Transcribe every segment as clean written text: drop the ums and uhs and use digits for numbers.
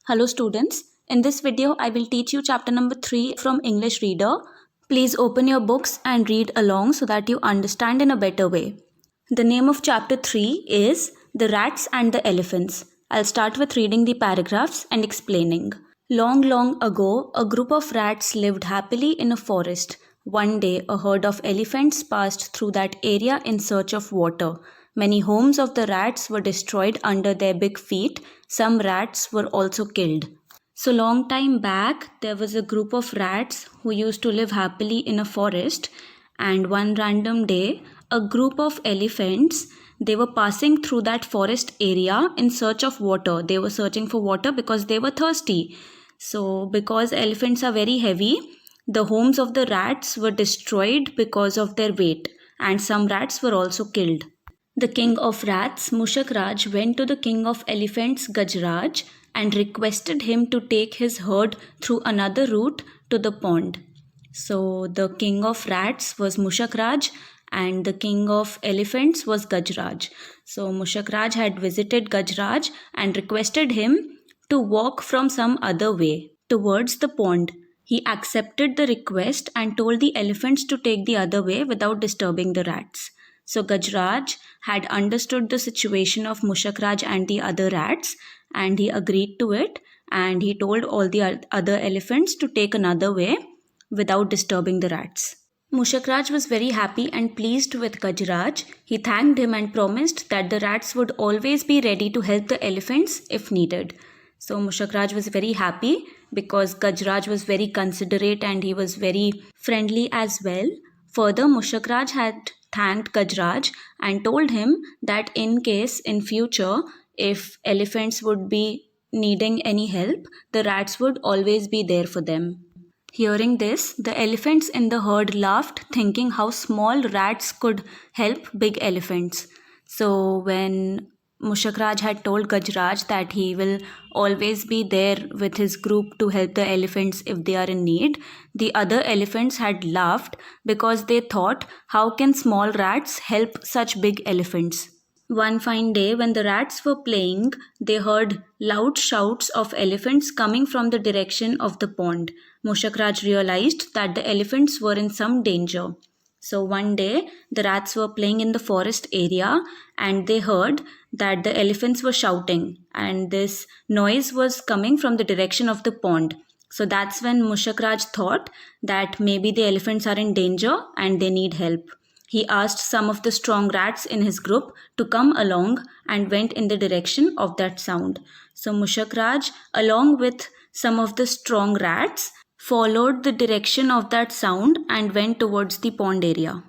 Hello students, in this video I will teach you chapter number 3 from English Reader. Please open your books and read along so that you understand in a better way. The name of chapter 3 is The Rats and the Elephants. I'll start with reading the paragraphs and explaining. Long, long ago, a group of rats lived happily in a forest. One day, a herd of elephants passed through that area in search of water. Many homes of the rats were destroyed under their big feet. Some rats were also killed. So long time back, there was a group of rats who used to live happily in a forest, and one random day, a group of elephants, they were passing through that forest area in search of water. They were searching for water because they were thirsty. So because elephants are very heavy, the homes of the rats were destroyed because of their weight, and some rats were also killed. The king of rats, Mushak Raj, went to the king of elephants, Gajraj, and requested him to take his herd through another route to the pond. So the king of rats was Mushak Raj and the king of elephants was Gajraj. So Mushak Raj had visited Gajraj and requested him to walk from some other way towards the pond. He accepted the request and told the elephants to take the other way without disturbing the rats. So Gajraj had understood the situation of Mushak Raj and the other rats, and he agreed to it, and he told all the other elephants to take another way without disturbing the rats. Mushak Raj was very happy and pleased with Gajraj. He thanked him and promised that the rats would always be ready to help the elephants if needed. So Mushak Raj was very happy because Gajraj was very considerate and he was very friendly as well. Further, Mushak Raj had thanked Gajraj and told him that in case in future if elephants would be needing any help, the rats would always be there for them. Hearing this, the elephants in the herd laughed, thinking how small rats could help big elephants. So when Mushak Raj had told Gajraj that he will always be there with his group to help the elephants if they are in need, the other elephants had laughed because they thought, how can small rats help such big elephants? One fine day, when the rats were playing, they heard loud shouts of elephants coming from the direction of the pond. Mushak Raj realized that the elephants were in some danger. So one day, the rats were playing in the forest area and they heard that the elephants were shouting, and this noise was coming from the direction of the pond. So that's when Mushak Raj thought that maybe the elephants are in danger and they need help. He asked some of the strong rats in his group to come along and went in the direction of that sound. So Mushak Raj, along with some of the strong rats, followed the direction of that sound and went towards the pond area.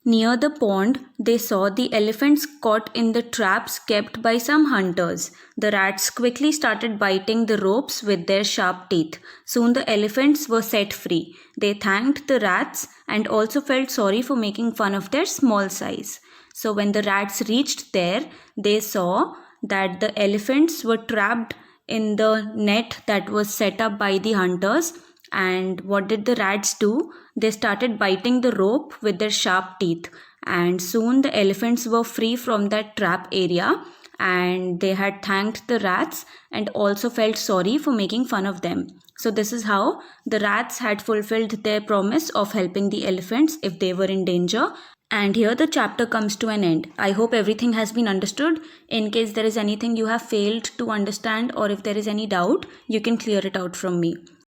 Near the pond, they saw the elephants caught in the traps kept by some hunters. The rats quickly started biting the ropes with their sharp teeth. Soon the elephants were set free. They thanked the rats and also felt sorry for making fun of their small size. So when the rats reached there, they saw that the elephants were trapped in the net that was set up by the hunters. And what did the rats do? They started biting the rope with their sharp teeth, and soon the elephants were free from that trap area, and they had thanked the rats and also felt sorry for making fun of them. So this is how the rats had fulfilled their promise of helping the elephants if they were in danger. And here the chapter comes to an end. I hope everything has been understood. In case there is anything you have failed to understand or if there is any doubt, you can clear it out from me.